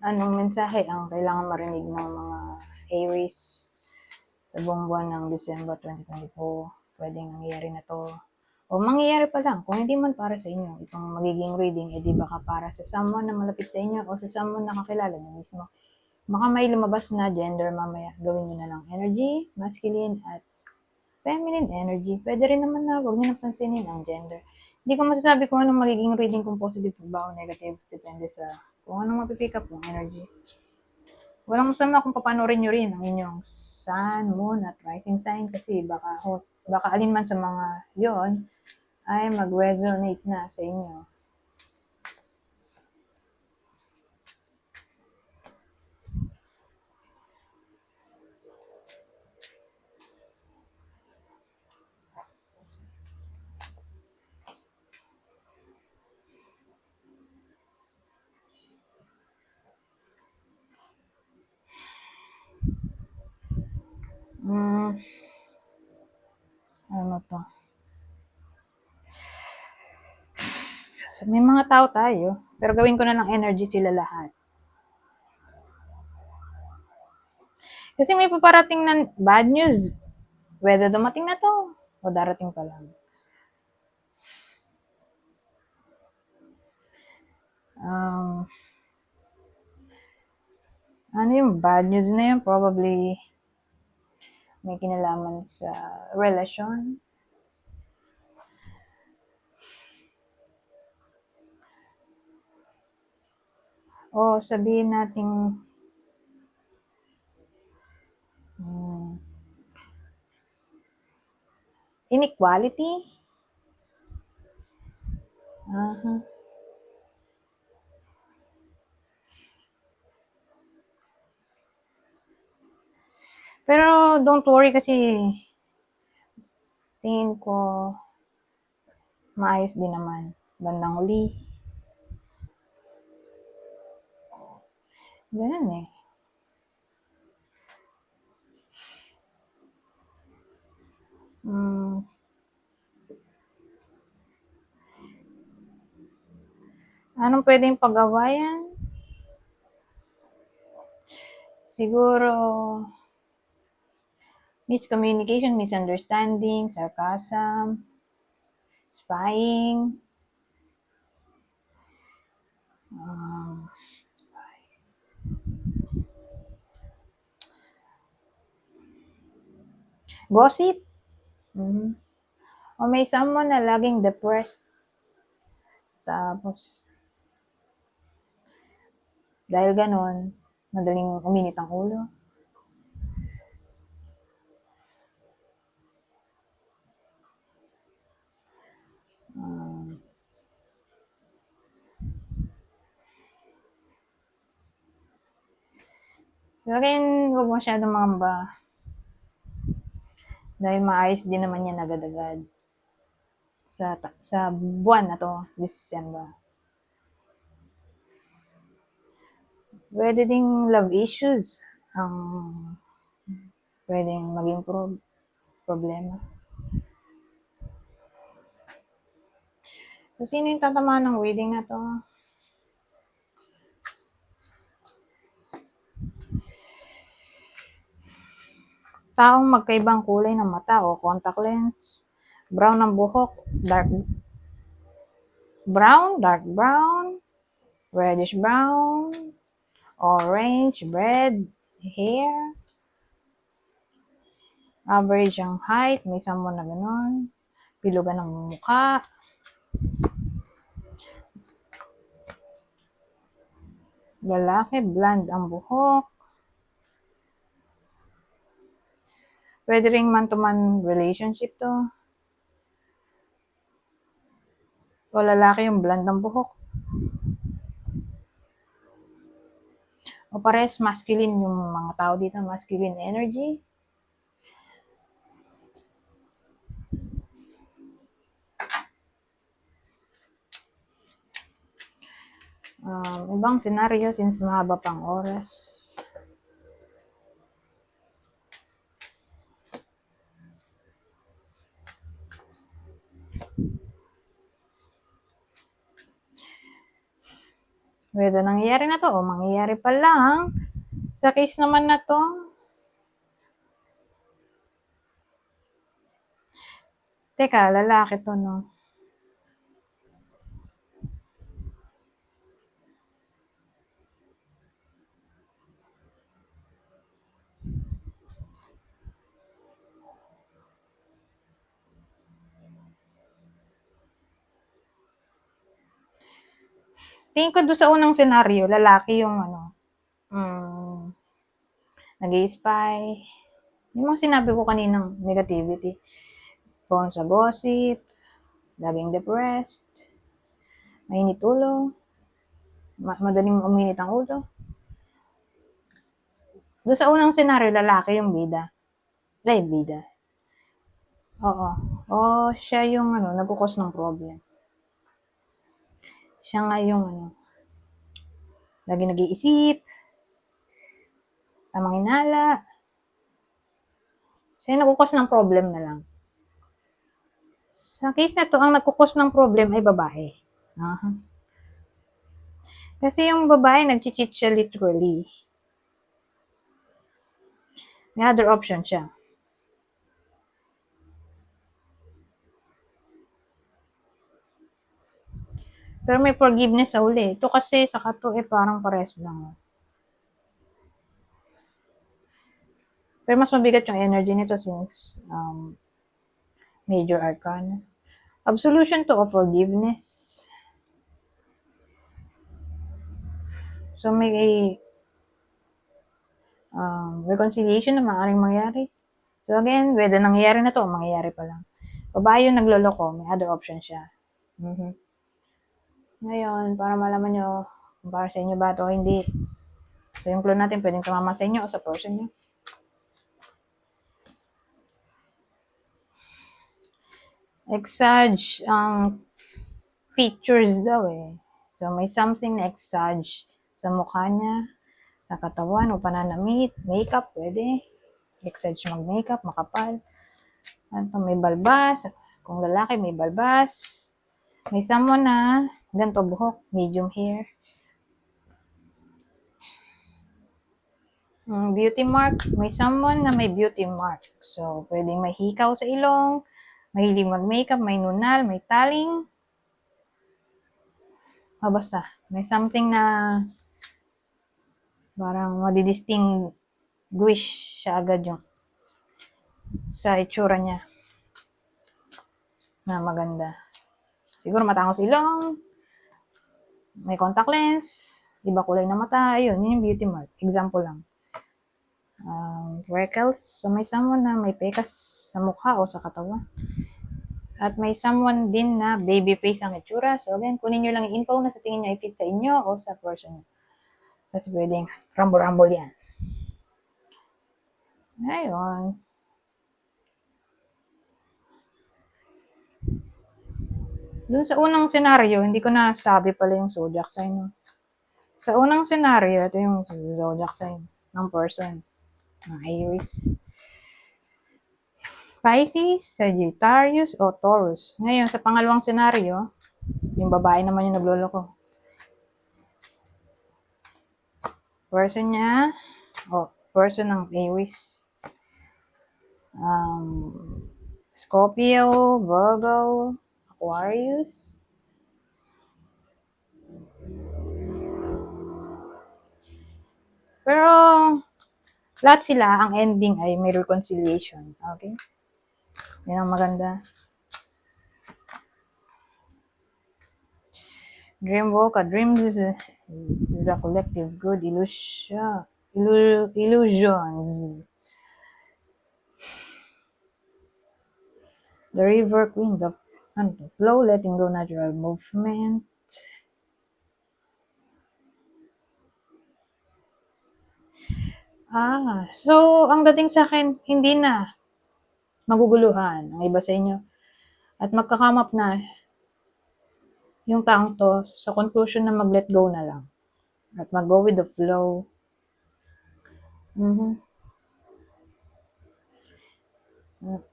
anong mensahe ang kailangan marinig ng mga Aries sa buong buwan ng December 2024. Pwedeng nangyayari na to. O mangyayari pa lang, kung hindi man para sa inyo, itong magiging reading, edi baka para sa someone na malapit sa inyo o sa someone na kakilala nyo mismo. Baka may lumabas na gender mamaya, gawin nyo na lang energy, masculine at feminine energy. Pwede rin naman na huwag nyo napansinin ang gender. Hindi ko masasabi kung anong magiging reading, kung positive ba o negative, depende sa kung anong mapipick up ng energy. Walang masama kung papanoorin nyo rin ang inyong sun, moon, at rising sign kasi baka alin man sa mga yon ay mag-resonate na sa inyo. Ano to? So, may mga tao tayo, pero gawin ko na lang energy sila lahat. Kasi may paparating na bad news. Whether dumating na to o darating pa lang. Ano yung bad news na yun? Probably may kinalaman sa relasyon. O sabihin nating inequality. Pero don't worry kasi tingin ko maayos din naman bandang huli. Ganun eh. Anong pwedeng pag-awayan? Siguro miscommunication, misunderstanding, sarcasm, spying, gossip. O may someone na laging depressed. Tapos, dahil ganon, madaling uminit ang ulo. So again, huwag masyadong mangamba. Dahil maayos din naman yan agad-agad. Sa buwan na to, December. Pwede ding love issues ang pwedeng maging problema. So, sino yung tatamaan ng reading na to? Taong magkaibang kulay ng mata o contact lens, brown ng buhok, dark brown, reddish brown, orange, red hair, average ang height, may someone na ganon, pilugan ng mukha, lalaki, blonde ang buhok, pwede ring man-to-man relationship to, o lalaki yung blonde ang buhok, o pares masculine yung mga tao dito, masculine energy. Ibang senaryo since mahaba pang oras. Whether nangyayari na to o mangyayari pa lang, sa case naman na to, teka, lalaki to, no? Tingin ko doon sa unang senaryo, lalaki yung ano, nag-i-spy. Yung mga sinabi ko kaninang negativity. Prone sa gossip, laging depressed, mainit ulo, madaling uminit ang ulo. Doon sa unang senaryo, lalaki yung bida. Bida. Oo. O, siya yung ano, nagkukos ng problem. Siya nga yung ano, lagi nag-iisip, tamang hinala. Siya yung nagkukos ng problem na lang. Sa case na to, ang nagkukos ng problem ay babae. Kasi yung babae, nag-cheat siya literally. May other option siya. Pero may forgiveness sa uli. Ito kasi sa kato parang pares lang. Pero mas mabigat yung energy nito since major arcana. Absolution to o forgiveness. So may reconciliation na maaaring mangyari. So again, whether nangyayari na to o mangyayari pa lang. Babae yung nagloloko, may other option siya. Ngayon, para malaman nyo kung para sa inyo ba ito o hindi. So yung clue natin pwedeng tumama sa inyo o sa person nyo. Exage ang features daw eh. So may something na exage sa mukha niya, sa katawan o pananamit, makeup, pwede. Exage mag-makeup, makapal. Ano, may balbas. Kung lalaki, may balbas. May someone na ganito buhok, medium hair. Beauty mark, may someone na may beauty mark. So, pwedeng may hikaw sa ilong, mahilig mag-makeup, may nunal, may taling. Basta, may something na parang madidistinguish siya agad yung sa itsura niya na maganda. Siguro matangos ilong, may contact lens, iba kulay na mata, yun yung beauty mark. Example lang. Freckles, so may someone na may pekas sa mukha o sa katawan. At may someone din na baby face ang itsura. So again, kunin nyo lang yung info na sa tingin nyo i-fit sa inyo o sa person nyo. Kasi pwedeng rumble-rumble yan. Ngayon. Doon sa unang senaryo, hindi ko na sabi pala yung zodiac sign. Sa unang senaryo, ito yung zodiac sign ng person. Ng Aries. Pisces, Sagittarius, o Taurus. Ngayon, sa pangalawang senaryo, yung babae naman yung nagloloko. Person niya, person ng Aries. Scorpio, Virgo, Aquarius. Pero, lahat sila, ang ending ay may reconciliation. Okay? Yan ang maganda. Dreamwalker. Dreams is a collective good illusions. The river queen, the flow, letting go natural movement. So, ang dating sa akin, hindi na maguguluhan ang iba sa inyo. At magkakamap na yung taong to sa conclusion na mag-let go na lang. At mag-go with the flow.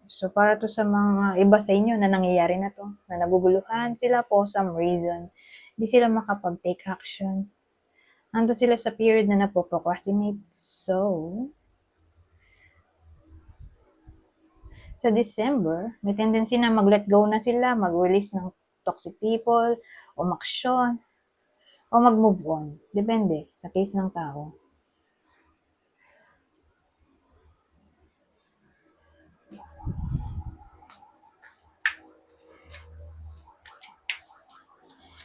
So, para to sa mga iba sa inyo na nangyayari na to, na naguguluhan sila for some reason. Hindi sila makapag-take action. Ando sila sa period na napo-procrastinate. So, sa December, may tendency na mag-let go na sila, mag-release ng toxic people, umaksyon, o mag-move on. Depende sa case ng tao.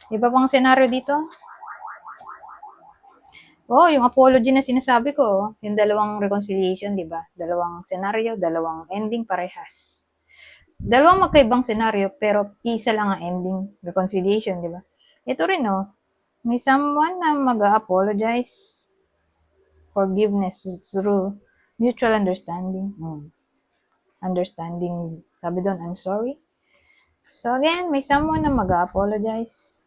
Iba pang senaryo dito? Oh, yung apology na sinasabi ko, yung dalawang reconciliation, di ba? Dalawang senaryo, dalawang ending parehas. Dalawang magkaibang senaryo, pero isa lang ang ending, reconciliation, di ba? Ito rin, oh, may someone na mag-apologize, forgiveness through mutual understanding. Understanding, sabi doon, I'm sorry. So again, may someone na mag-apologize.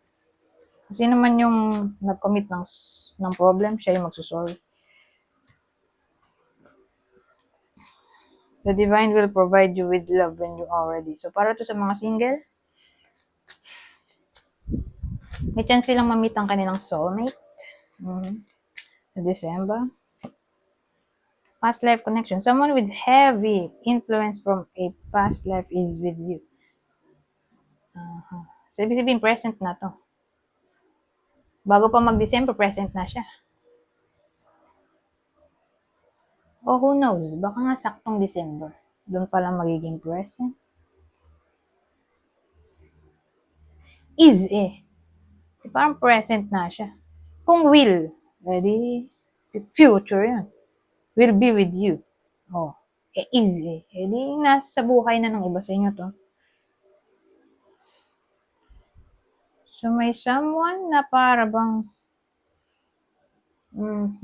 Sino man yung nag-commit ng problem, siya yung magsusorry. The divine will provide you with love when you are ready. So para to sa mga single, may chance silang ma-meet ang kanilang soulmate. Sa December. Past life connection. Someone with heavy influence from a past life is with you. So, ibig sabihin, present na to. Bago pa mag-December, present na siya. Oh, who knows? Baka nga saktong December. Doon pa lang magiging present. Is parang present na siya. Kung will, edi future yun. Will be with you. Oh, is edi nasa buhay na ng iba sa inyo to. So, may someone na para bang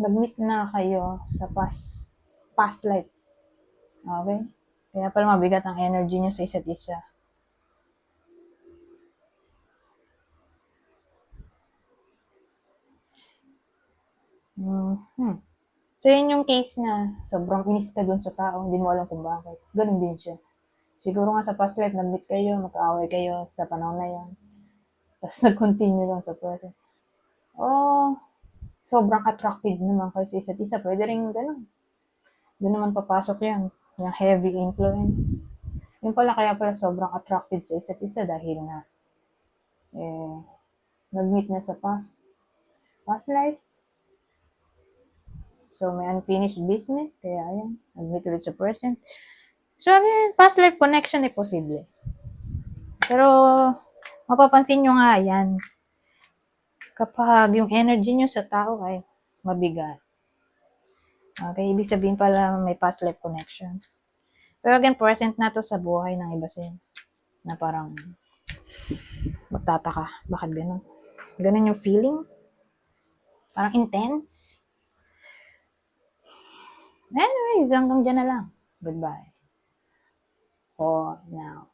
nag-meet na kayo sa past life. Okay? Kaya pala mabigat ang energy nyo sa isa't isa. So, yun yung case na sobrang inis ka dun sa tao, hindi mo alam kung bakit. Ganun din siya. Siguro nga sa past life, nag-meet kayo, magkaaway kayo sa panahon na yun. Tapos nag-continue lang sa present. Oh, sobrang attractive naman kayo sa isa't isa. Pwede rin ganun. Doon naman papasok yan. Yung heavy influence. Yun pala, kaya pala sobrang attracted sa isa't isa dahil nga nag-meet na sa past life. So, may unfinished business, kaya ayan, nag-meet ulit sa present. So, past life connection ay posible. Pero, mapapansin nyo nga yan, kapag yung energy nyo sa tao ay mabigat. Okay, ibig sabihin pala may past life connection. Pero again, present na to sa buhay ng iba sin na parang magtataka, bakit ganun? Ganun yung feeling? Parang intense? Anyways, hanggang dyan na lang. Goodbye. For now.